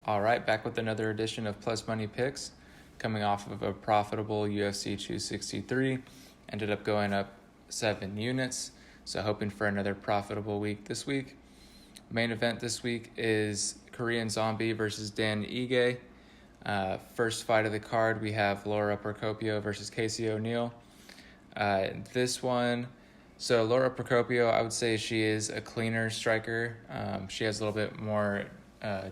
All right, back with another edition of Plus Money Picks, coming off of a profitable UFC 263. Ended up going up 7 units, so hoping for another profitable week this week. Main event this week is Korean Zombie versus Dan Ige. First fight of the card, we have Laura Procopio versus Casey ONeill. This one, so Laura Procopio, I would say she is a cleaner striker. She has a little bit more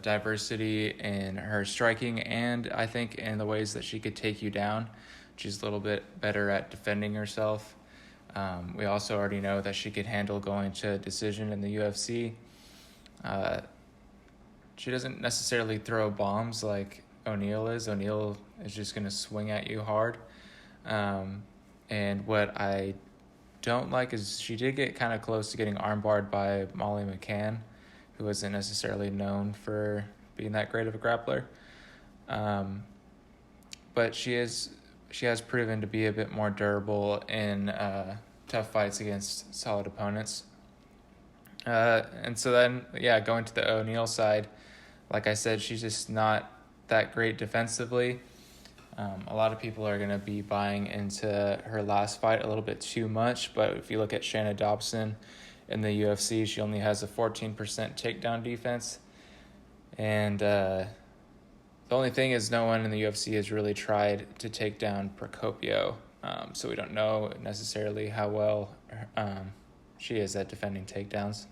diversity in her striking, and I think in the ways that she could take you down. She's a little bit better at defending herself. We also already know that she could handle going to a decision in the UFC. She doesn't necessarily throw bombs like ONeill is. ONeill is just going to swing at you hard. And what I don't like is she did get kind of close to getting armbarred by Molly McCann, who isn't necessarily known for being that great of a grappler. But she has proven to be a bit more durable in tough fights against solid opponents. And so then, going to the ONeill side, like I said, she's just not that great defensively. A lot of people are going to be buying into her last fight a little bit too much, but if you look at Shanna Dobson in the UFC, she only has a 14% takedown defense. And the only thing is no one in the UFC has really tried to take down Procopio, so we don't know necessarily how well she is at defending takedowns.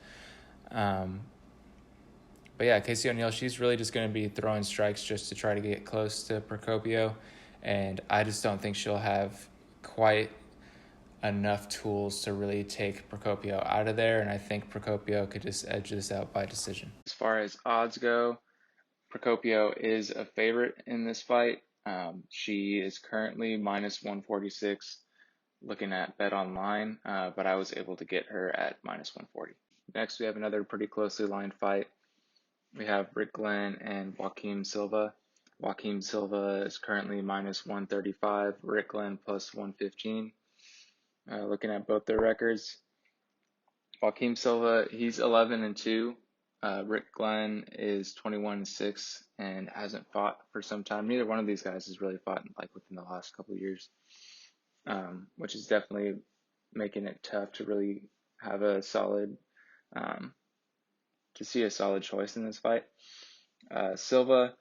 But yeah, Casey ONeill, she's really just going to be throwing strikes just to try to get close to Procopio, and I just don't think she'll have quite enough tools to really take Procopio out of there, and I think Procopio could just edge this out by decision. As far as odds go, Procopio is a favorite in this fight. She is currently minus 146 looking at Bet Online, but I was able to get her at minus 140. Next, we have another pretty closely lined fight. We have Rick Glenn and Joaquin Silva. Joaquin Silva is currently minus 135, Rick Glenn plus 115. Looking at both their records, Joaquin Silva, he's 11-2. Rick Glenn is 21-6 and hasn't fought for some time. Neither one of these guys has really fought within the last couple of years, which is definitely making it tough to really have a solid, to see a solid choice in this fight. Silva,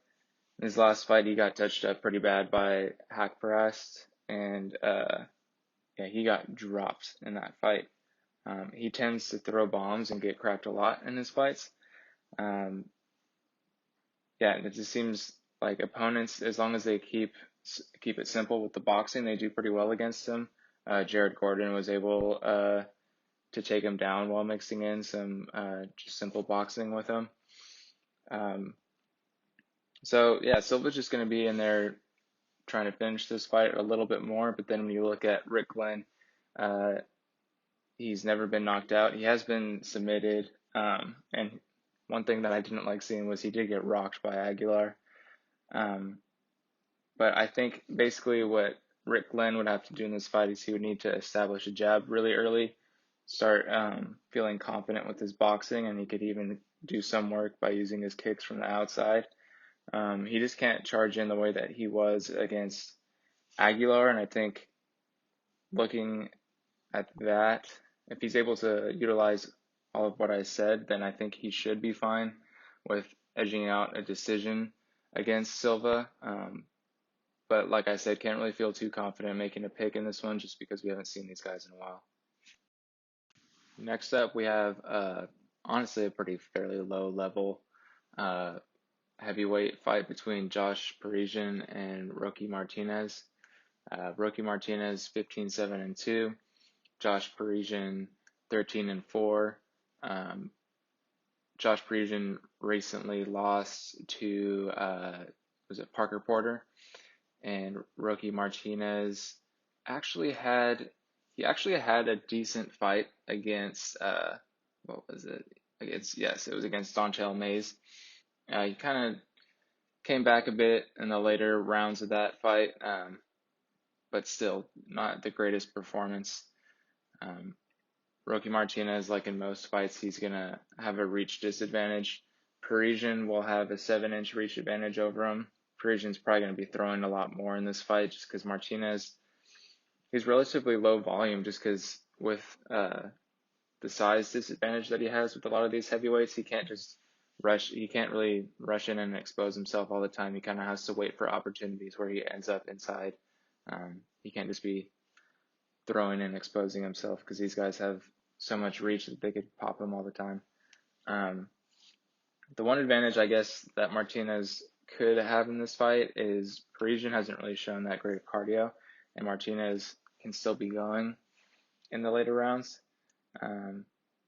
in his last fight, he got touched up pretty bad by Hakparast, and he got dropped in that fight. He tends to throw bombs and get cracked a lot in his fights. And it just seems like opponents, as long as they keep it simple with the boxing, they do pretty well against him. Jared Gordon was able to take him down while mixing in some just simple boxing with him. Silva's just going to be in there trying to finish this fight a little bit more. But then when you look at Rick Glenn, he's never been knocked out. He has been submitted. And one thing that I didn't like seeing was he did get rocked by Aguilar. But I think basically what Rick Glenn would have to do in this fight is he would need to establish a jab really early, start feeling confident with his boxing, and he could even do some work by using his kicks from the outside. He just can't charge in the way that he was against Aguilar, and I think looking at that, if he's able to utilize all of what I said, then I think he should be fine with edging out a decision against Silva. But like I said, can't really feel too confident making a pick in this one just because we haven't seen these guys in a while. Next up, we have honestly a fairly low level heavyweight fight between Josh Parisian and Roque Martinez. Roque Martinez 15-7-2, Josh Parisian 13-4. Josh Parisian recently lost to Parker Porter, and Roque Martinez actually had a decent fight against it was against Donchell Mays. He kind of came back a bit in the later rounds of that fight, but still not the greatest performance. Roque Martinez, like in most fights, he's going to have a reach disadvantage Parisian will have a 7-inch reach advantage over him. Parisian's probably going to be throwing a lot more in this fight just because Martinez, he's relatively low volume just because with the size disadvantage that he has with a lot of these heavyweights, he can't really rush in and expose himself all the time. He kind of has to wait for opportunities where he ends up inside. He can't just be throwing and exposing himself because these guys have so much reach that they could pop him all the time. The one advantage, I guess, that Martinez could have in this fight is Parisian hasn't really shown that great of cardio, and Martinez can still be going in the later rounds.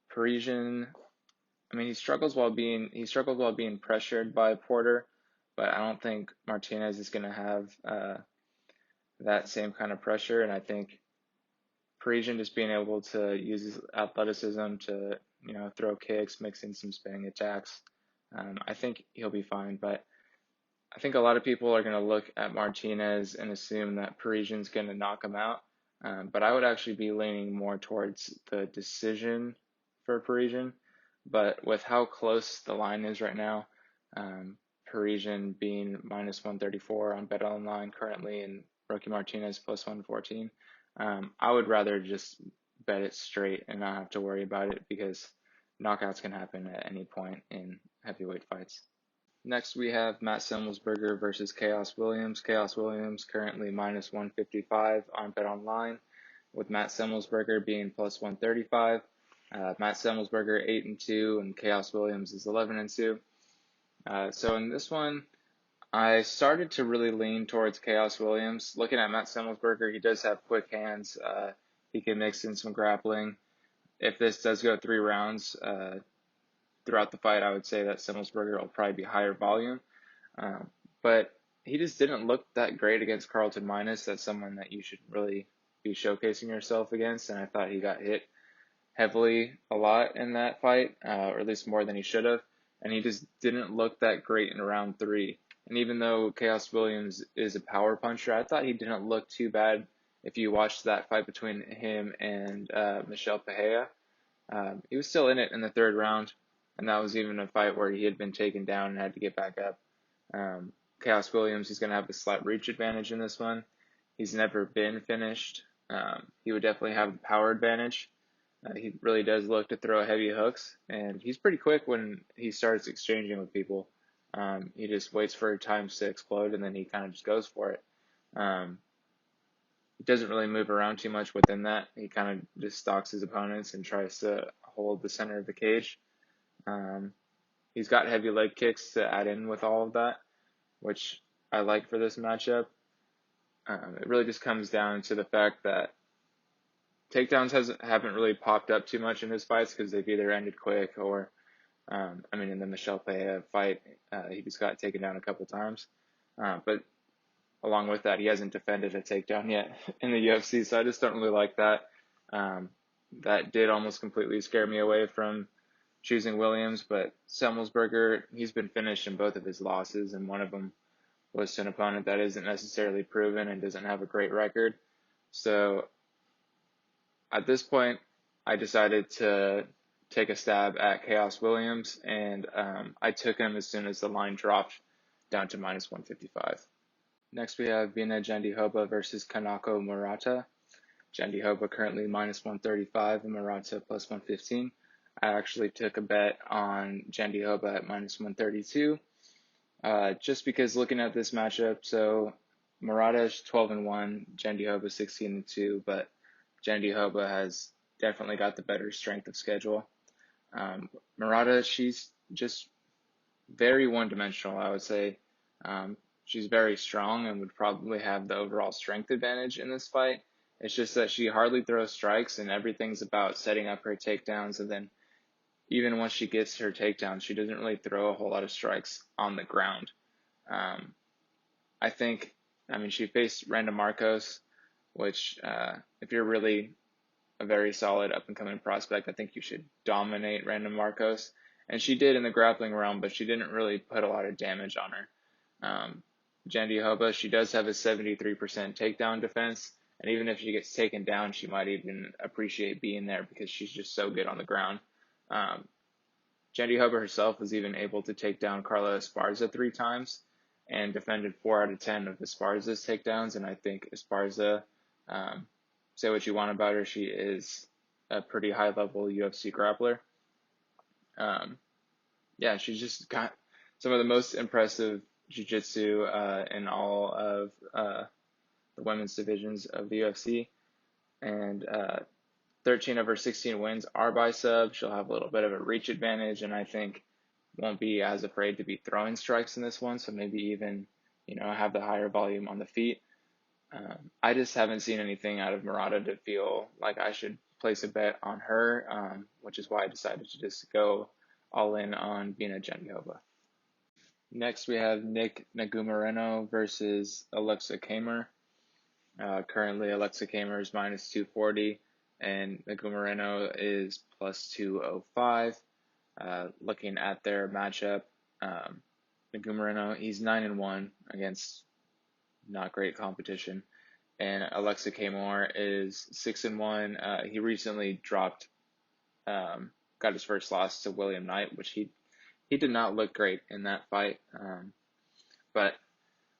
Parisian, I mean, he struggled while being pressured by Porter, but I don't think Martinez is going to have that same kind of pressure, and I think Parisian just being able to use his athleticism to, throw kicks, mix in some spinning attacks, I think he'll be fine. But I think a lot of people are going to look at Martinez and assume that Parisian's going to knock him out. But I would actually be leaning more towards the decision for Parisian. But with how close the line is right now, Parisian being minus 134 on BetOnline currently and Roque Martinez plus 114, I would rather just bet it straight and not have to worry about it because knockouts can happen at any point in heavyweight fights. Next, we have Matt Semmelsberger versus Chaos Williams. Chaos Williams currently minus 155 on BetOnline, with Matt Semmelsberger being plus 135. Matt Semmelsberger 8-2, and Chaos Williams is 11-2. So in this one, I started to really lean towards Chaos Williams. Looking at Matt Semmelsberger, he does have quick hands. He can mix in some grappling. If this does go 3 rounds throughout the fight, I would say that Semmelsberger will probably be higher volume. But he just didn't look that great against Carlton Minus. That's someone that you should really be showcasing yourself against, and I thought he got hit heavily a lot in that fight, or at least more than he should have, and he just didn't look that great in round 3. And even though Chaos Williams is a power puncher, I thought he didn't look too bad if you watched that fight between him and Michel Pereira. He was still in it in the 3rd round, and that was even a fight where he had been taken down and had to get back up. Chaos Williams, he's going to have a slight reach advantage in this one. He's never been finished. He would definitely have the power advantage. He really does look to throw heavy hooks, and he's pretty quick when he starts exchanging with people. He just waits for time to explode, and then he kind of just goes for it. He doesn't really move around too much within that. He kind of just stalks his opponents and tries to hold the center of the cage. He's got heavy leg kicks to add in with all of that, which I like for this matchup. It really just comes down to the fact that takedowns haven't really popped up too much in his fights because they've either ended quick or, in the Michel Pereira fight, he just got taken down a couple times. But along with that, he hasn't defended a takedown yet in the UFC, so I just don't really like that. That did almost completely scare me away from choosing Williams, but Semmelsberger, he's been finished in both of his losses, and one of them was to an opponent that isn't necessarily proven and doesn't have a great record. So at this point, I decided to take a stab at Chaos Williams, and I took him as soon as the line dropped down to minus 155. Next, we have Vina Jandiroba versus Kanako Morata. Jandiroba currently minus 135 and Morata plus 115. I actually took a bet on Jandiroba at minus 132, just because looking at this matchup, so Morata is 12-1, Jandiroba 16-2, but Jandiroba has definitely got the better strength of schedule. Morata, she's just very one-dimensional, I would say. She's very strong and would probably have the overall strength advantage in this fight. It's just that she hardly throws strikes, and everything's about setting up her takedowns, and then even once she gets her takedown, she doesn't really throw a whole lot of strikes on the ground. She faced Randa Marcos, which if you're really a very solid up-and-coming prospect, I think you should dominate Randa Marcos. And she did in the grappling realm, but she didn't really put a lot of damage on her. Jandiroba, she does have a 73% takedown defense, and even if she gets taken down, she might even appreciate being there because she's just so good on the ground. Gennady herself was even able to take down Carla Esparza 3 times and defended 4 out of 10 of Esparza's takedowns. And I think Esparza, say what you want about her, she is a pretty high-level UFC grappler. Yeah, she's just got some of the most impressive jiu-jitsu in all of the women's divisions of the UFC. And 13 of her 16 wins are by sub. She'll have a little bit of a reach advantage, and I think won't be as afraid to be throwing strikes in this one, so maybe even, have the higher volume on the feet. I just haven't seen anything out of Morata to feel like I should place a bet on her, which is why I decided to just go all in on Bina Jandiova. Next, we have Nick Moreno versus Alexa Kamer. Currently, Alexa Kamer is minus 240, and Moreno is plus 205. Looking at their matchup, Moreno, he's 9-1 against not great competition, and Alexa Kamer is 6-1. He recently got his first loss to William Knight, which he did not look great in that fight. But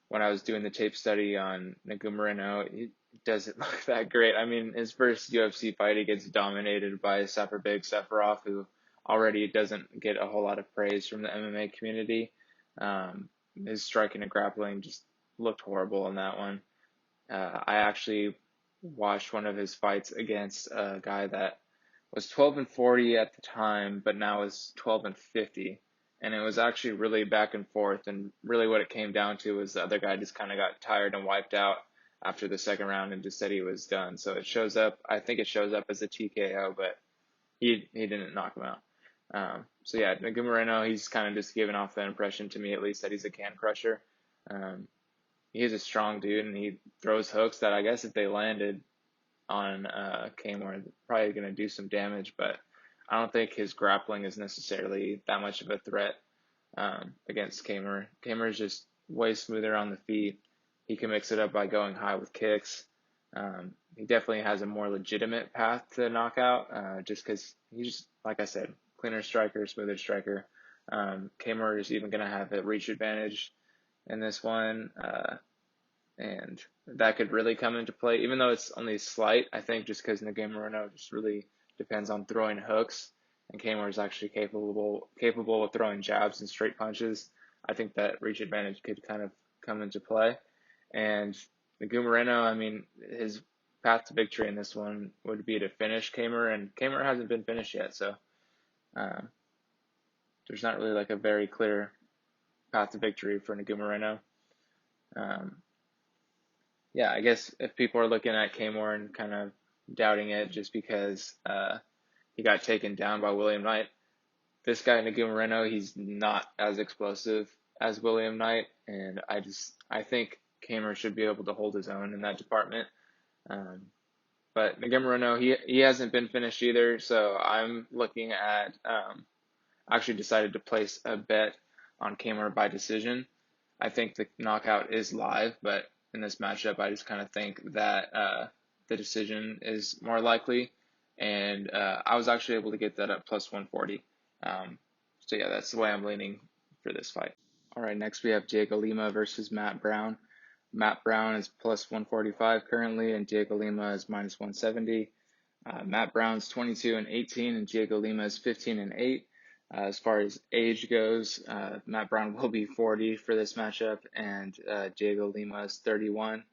when I was doing the tape study on Moreno, he doesn't look that great. I mean, his first UFC fight, he gets dominated by Safirbek Safarov, who already doesn't get a whole lot of praise from the MMA community. His striking and grappling just looked horrible in that one. I actually watched one of his fights against a guy that was 12-40 at the time, but now is 12-50. And it was actually really back and forth. And really what it came down to was the other guy just kind of got tired and wiped out after the second round and just said he was done. So I think it shows up as a TKO, but he didn't knock him out. So yeah, Moreno, he's kind of just giving off that impression to me, at least, that he's a can crusher. He's a strong dude, and he throws hooks that I guess if they landed on Kamer, probably going to do some damage, but I don't think his grappling is necessarily that much of a threat against Kamer. Kamer is just way smoother on the feet. He can mix it up by going high with kicks. He definitely has a more legitimate path to knockout, just because he's, like I said, cleaner striker, smoother striker. Kamer is even going to have a reach advantage in this one, and that could really come into play, even though it's only slight. I think just because Moreno just really depends on throwing hooks, and Kamer is actually capable of throwing jabs and straight punches. I think that reach advantage could kind of come into play. And Moreno, I mean, his path to victory in this one would be to finish Kamer, and Kamer hasn't been finished yet, so there's not really like a very clear path to victory for Moreno. Yeah, I guess if people are looking at Kamer and kind of doubting it just because he got taken down by William Knight, this guy Moreno, he's not as explosive as William Knight, and I think Kamer should be able to hold his own in that department. But Moreno, he hasn't been finished either, so I'm looking at actually decided to place a bet on Kamer by decision. I think the knockout is live, but in this matchup, I just kind of think that the decision is more likely, and I was actually able to get that at plus 140. So yeah, that's the way I'm leaning for this fight. All right, next we have Diego Lima versus Matt Brown. Matt Brown is plus 145 currently, and Diego Lima is minus 170. Matt Brown's 22-18, and Diego Lima is 15-8. As far as age goes, Matt Brown will be 40 for this matchup, and Diego Lima is 31.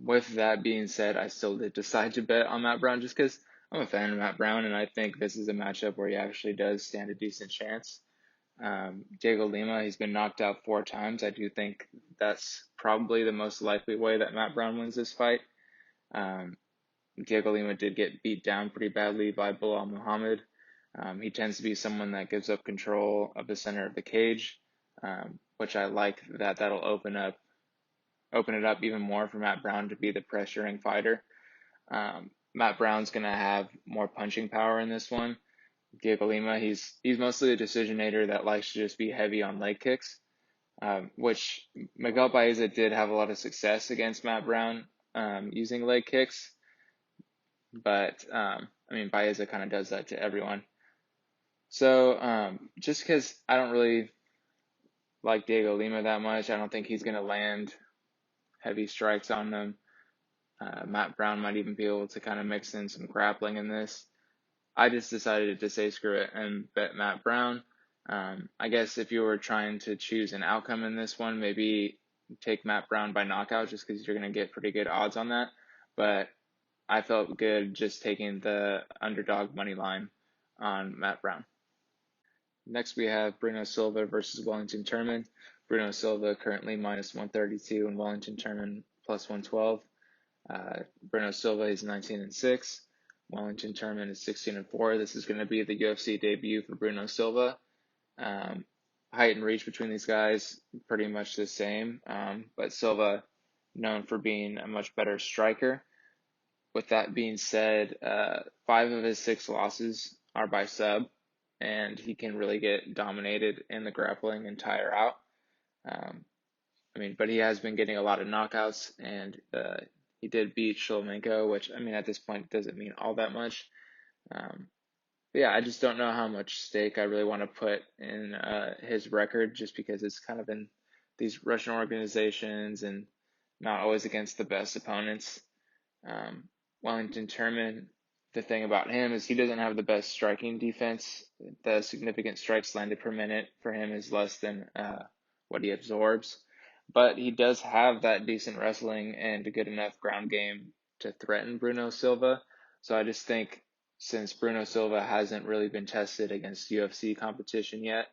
With that being said, I still did decide to bet on Matt Brown just because I'm a fan of Matt Brown, and I think this is a matchup where he actually does stand a decent chance. Diego Lima, he's been knocked out 4 times. I do think that's probably the most likely way that Matt Brown wins this fight. Diego Lima did get beat down pretty badly by Bilal Muhammad. He tends to be someone that gives up control of the center of the cage, which I like that'll open it up even more for Matt Brown to be the pressuring fighter. Matt Brown's going to have more punching power in this one. Diego Lima, he's mostly a decisionator that likes to just be heavy on leg kicks, which Miguel Baeza did have a lot of success against Matt Brown using leg kicks. But, Baeza kind of does that to everyone. So just because I don't really like Diego Lima that much, I don't think he's going to land heavy strikes on them. Matt Brown might even be able to kind of mix in some grappling in this. I just decided to say screw it and bet Matt Brown. I guess if you were trying to choose an outcome in this one, maybe take Matt Brown by knockout just because you're going to get pretty good odds on that. But I felt good just taking the underdog money line on Matt Brown. Next, we have Bruno Silva versus Wellington Turman. Bruno Silva currently minus 132 and Wellington Turman plus 112. Bruno Silva is 19-6. Wellington Turman is 16-4. This is going to be the UFC debut for Bruno Silva. Height and reach between these guys pretty much the same, but Silva known for being a much better striker. With that being said, 5 of his 6 losses are by sub, and he can really get dominated in the grappling and tire out. But he has been getting a lot of knockouts, and he did beat Shlemenko, which, at this point doesn't mean all that much. Yeah, I just don't know how much stake I really want to put in his record, just because it's kind of in these Russian organizations and not always against the best opponents. Wellington Turman, the thing about him is he doesn't have the best striking defense. The significant strikes landed per minute for him is less than what he absorbs. But he does have that decent wrestling and a good enough ground game to threaten Bruno Silva. So I just think since Bruno Silva hasn't really been tested against UFC competition yet,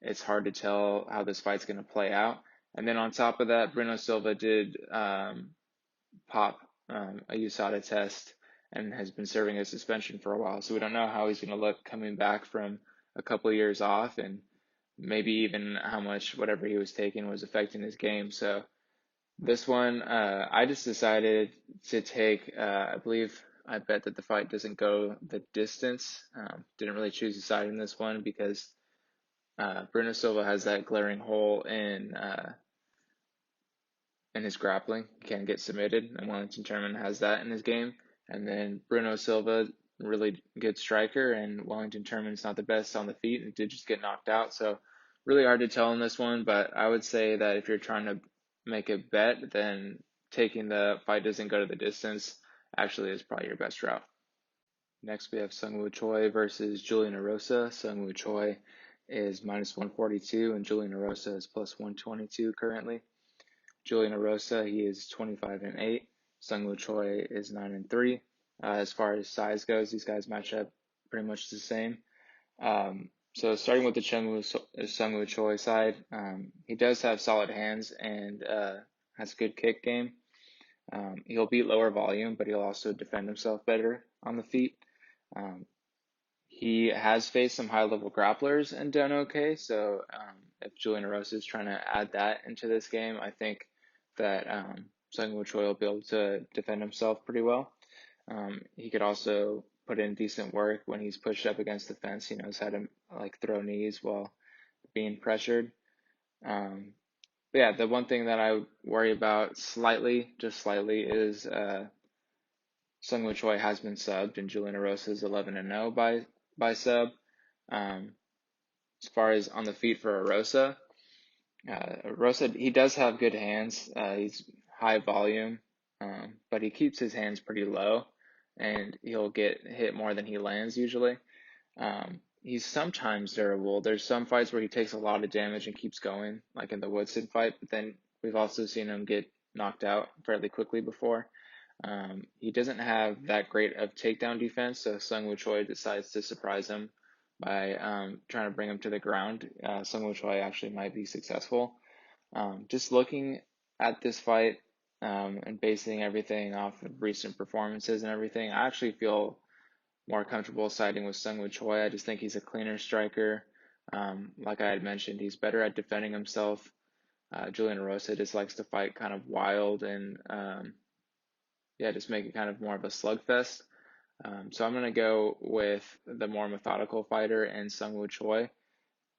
it's hard to tell how this fight's going to play out. And then on top of that, Bruno Silva did pop a USADA test and has been serving a suspension for a while. So we don't know how he's going to look coming back from a couple of years off, and maybe even how much whatever he was taking was affecting his game. So this one, I just decided to take, I bet that the fight doesn't go the distance. Didn't really choose a side in this one because Bruno Silva has that glaring hole in his grappling. He can't get submitted, and Wellington Turman has that in his game. And then Bruno Silva, really good striker, and Wellington Turman's not the best on the feet and did just get knocked out. So really hard to tell in this one, but I would say that if you're trying to make a bet, then taking the fight doesn't go to the distance actually is probably your best route. Next, we have Seungwoo Choi versus Julian Rosa. Seungwoo Choi is minus 142, and Julian Rosa is plus 122 currently. Julian Rosa, he is 25-8. Seungwoo Choi is 9-3. As far as size goes, these guys match up pretty much the same. So starting with the Seungwoo Choi side, he does have solid hands and has a good kick game. He'll beat lower volume, but he'll also defend himself better on the feet. He has faced some high-level grapplers and done okay, so if Julian Rosa is trying to add that into this game, I think that Seungwoo Choi will be able to defend himself pretty well. He could also put in decent work when he's pushed up against the fence. He knows how to throw knees while being pressured. The one thing that I worry about just slightly, is Seungwoo Choi has been subbed, and Julian Rosa is 11-0 by sub. As far as on the feet for Rosa, he does have good hands. He's high volume, but he keeps his hands pretty low, and he'll get hit more than he lands usually. He's sometimes durable. There's some fights where he takes a lot of damage and keeps going, like in the Woodson fight, but then we've also seen him get knocked out fairly quickly before. He doesn't have that great of takedown defense, so Seungwoo Choi decides to surprise him by trying to bring him to the ground. Seungwoo Choi actually might be successful. Just looking at this fight and basing everything off of recent performances and everything, I actually feel more comfortable siding with Seungwoo Choi. I just think he's a cleaner striker. Like I had mentioned, he's better at defending himself. Julian Rosa just likes to fight kind of wild and just make it kind of more of a slugfest. So I'm going to go with the more methodical fighter and Seungwoo Choi.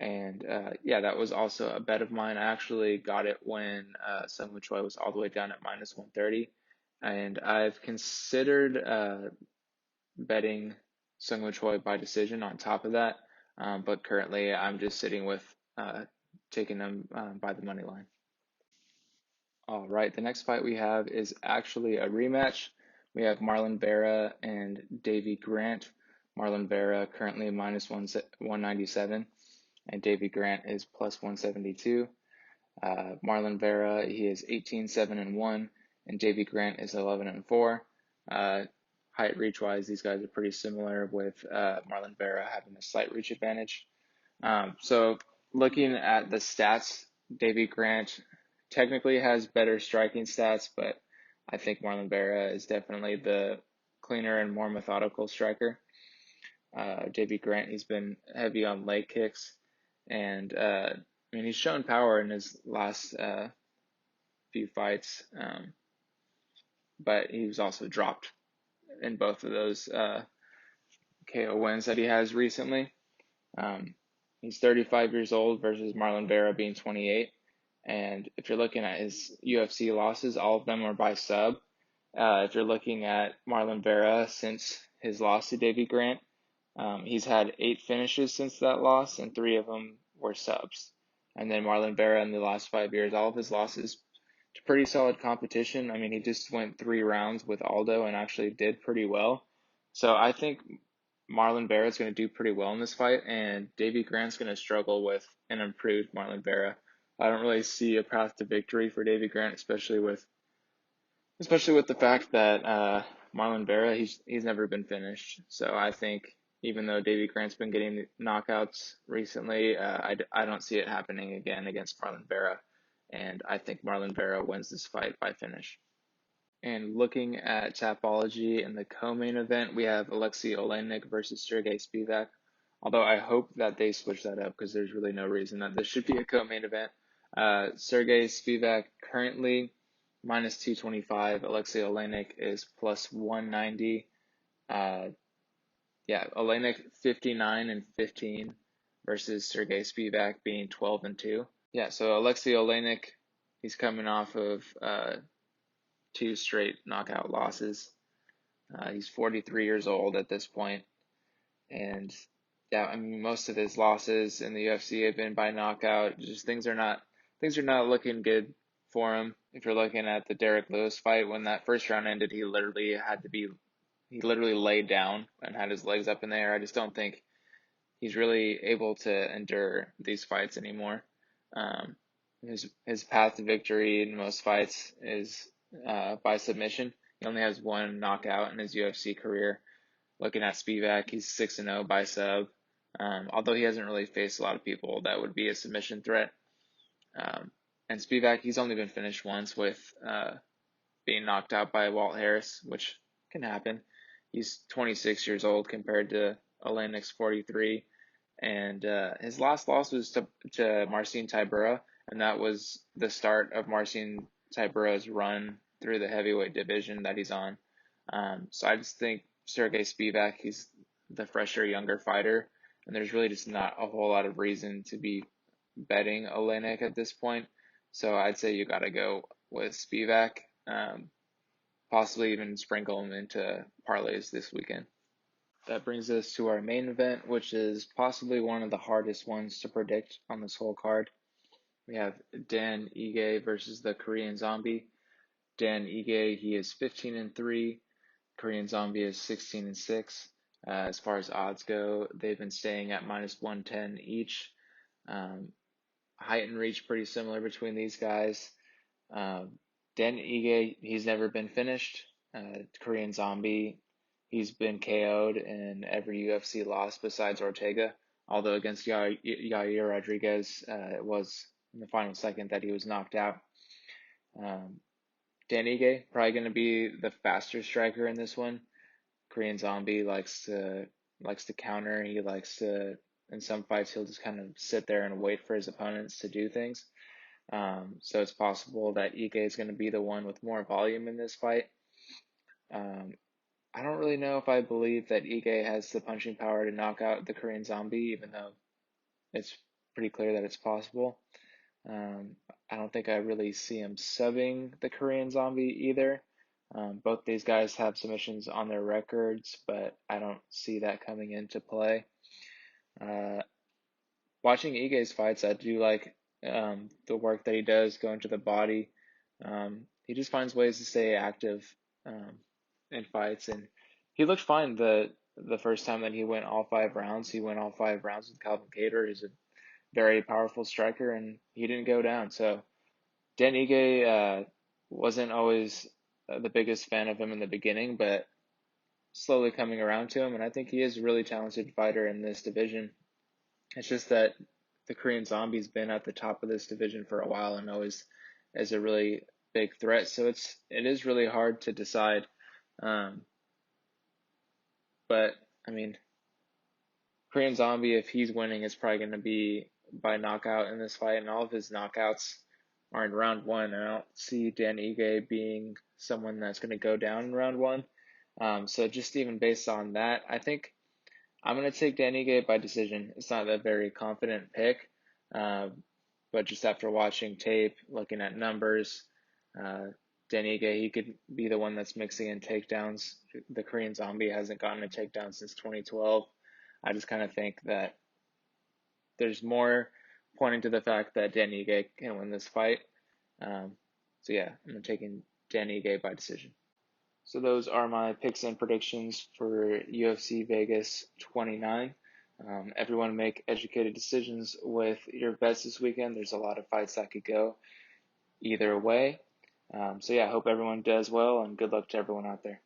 And that was also a bet of mine. I actually got it when Seungwoo Choi was all the way down at minus 130. And I've considered betting Seungwoo Choi by decision on top of that. But currently I'm just sitting with taking them by the money line. All right, the next fight we have is actually a rematch. We have Marlon Vera and Davy Grant. Marlon Vera currently minus 197, and Davy Grant is plus 172. Marlon Vera, he is 18-7-1, and Davy Grant is 11-4. Height reach wise, these guys are pretty similar, with Marlon Vera having a slight reach advantage. So looking at the stats, Davy Grant technically has better striking stats, but I think Marlon Vera is definitely the cleaner and more methodical striker. Davy Grant, he's been heavy on leg kicks, and he's shown power in his last few fights, but he was also dropped in both of those KO wins that he has recently. He's 35 years old versus Marlon Vera being 28. And if you're looking at his UFC losses, all of them are by sub. If you're looking at Marlon Vera since his loss to Davy Grant, he's had 8 finishes since that loss, and 3 of them were subs. And then Marlon Vera in the last 5 years, all of his losses to pretty solid competition. I mean, he just went 3 rounds with Aldo and actually did pretty well. So I think Marlon Vera is going to do pretty well in this fight, and Davy Grant's going to struggle with an improved Marlon Vera. I don't really see a path to victory for Davy Grant, especially with the fact that Marlon Vera, he's never been finished. So I think even though Davy Grant's been getting knockouts recently, I don't see it happening again against Marlon Vera, and I think Marlon Vera wins this fight by finish. And looking at Tapology in the co-main event, we have Alexei Olenek versus Sergey Spivak. Although I hope that they switch that up, because there's really no reason that this should be a co-main event. Sergey Spivak currently minus 225. Alexei Olenek is plus 190. Olenek 59-15 versus Sergey Spivak being 12-2. Yeah, so Alexei Olenek, he's coming off of 2 straight knockout losses. He's 43 years old at this point, and yeah, I mean, most of his losses in the UFC have been by knockout. Just things are not looking good for him. If you're looking at the Derek Lewis fight, when that first round ended, he literally laid down and had his legs up in the air. I just don't think he's really able to endure these fights anymore. His path to victory in most fights is by submission. He only has 1 knockout in his UFC career. Looking at Spivak, he's 6-0 by sub. Although he hasn't really faced a lot of people that would be a submission threat. And Spivak, he's only been finished once with being knocked out by Walt Harris, which can happen. He's 26 years old compared to Olenek's 43. And his last loss was to Marcin Tybura, and that was the start of Marcin Tybura's run through the heavyweight division that he's on. So I just think Sergey Spivak, he's the fresher, younger fighter, and there's really just not a whole lot of reason to be betting Olenek at this point. So I'd say you got to go with Spivak, possibly even sprinkle him into parlays this weekend. That brings us to our main event, which is possibly one of the hardest ones to predict on this whole card. We have Dan Ige versus the Korean Zombie. Dan Ige, he is 15-3. Korean Zombie is 16-6. As far as odds go, they've been staying at minus 110 each. Height and reach pretty similar between these guys. Dan Ige, he's never been finished. Korean Zombie, he's been KO'd in every UFC loss besides Ortega. Although against Yair Rodriguez, it was in the final second that he was knocked out. Dan Ige, probably going to be the faster striker in this one. Korean Zombie likes to counter. He likes to, in some fights, he'll just kind of sit there and wait for his opponents to do things. So it's possible that Ige is going to be the one with more volume in this fight. I don't really know if I believe that Ige has the punching power to knock out the Korean Zombie, even though it's pretty clear that it's possible. I don't think I really see him subbing the Korean Zombie either. Both these guys have submissions on their records, but I don't see that coming into play. Uh, Watching Ige's fights, I do like the work that he does going to the body. He just finds ways to stay active in fights, and he looked fine the first time that he went all 5 rounds. He went all 5 rounds with Calvin Kattar. He's a very powerful striker, and he didn't go down. So Dan Ige wasn't always the biggest fan of him in the beginning, but slowly coming around to him, and I think he is a really talented fighter in this division. It's just that the Korean Zombie's been at the top of this division for a while and always is a really big threat. So it is really hard to decide. Um, but I mean, Korean Zombie, if he's winning, it's probably going to be by knockout in this fight, and all of his knockouts are in round one. And I don't see Dan Ige being someone that's going to go down in round one. So just even based on that, I think I'm going to take Dan Ige by decision. It's not a very confident pick, but just after watching tape, looking at numbers, Dan Ige, he could be the one that's mixing in takedowns. The Korean Zombie hasn't gotten a takedown since 2012. I just kind of think that there's more pointing to the fact that Dan Ige can win this fight. So yeah, I'm taking Dan Ige by decision. So those are my picks and predictions for UFC Vegas 29. Everyone make educated decisions with your bets this weekend. There's a lot of fights that could go either way. So yeah, I hope everyone does well, and good luck to everyone out there.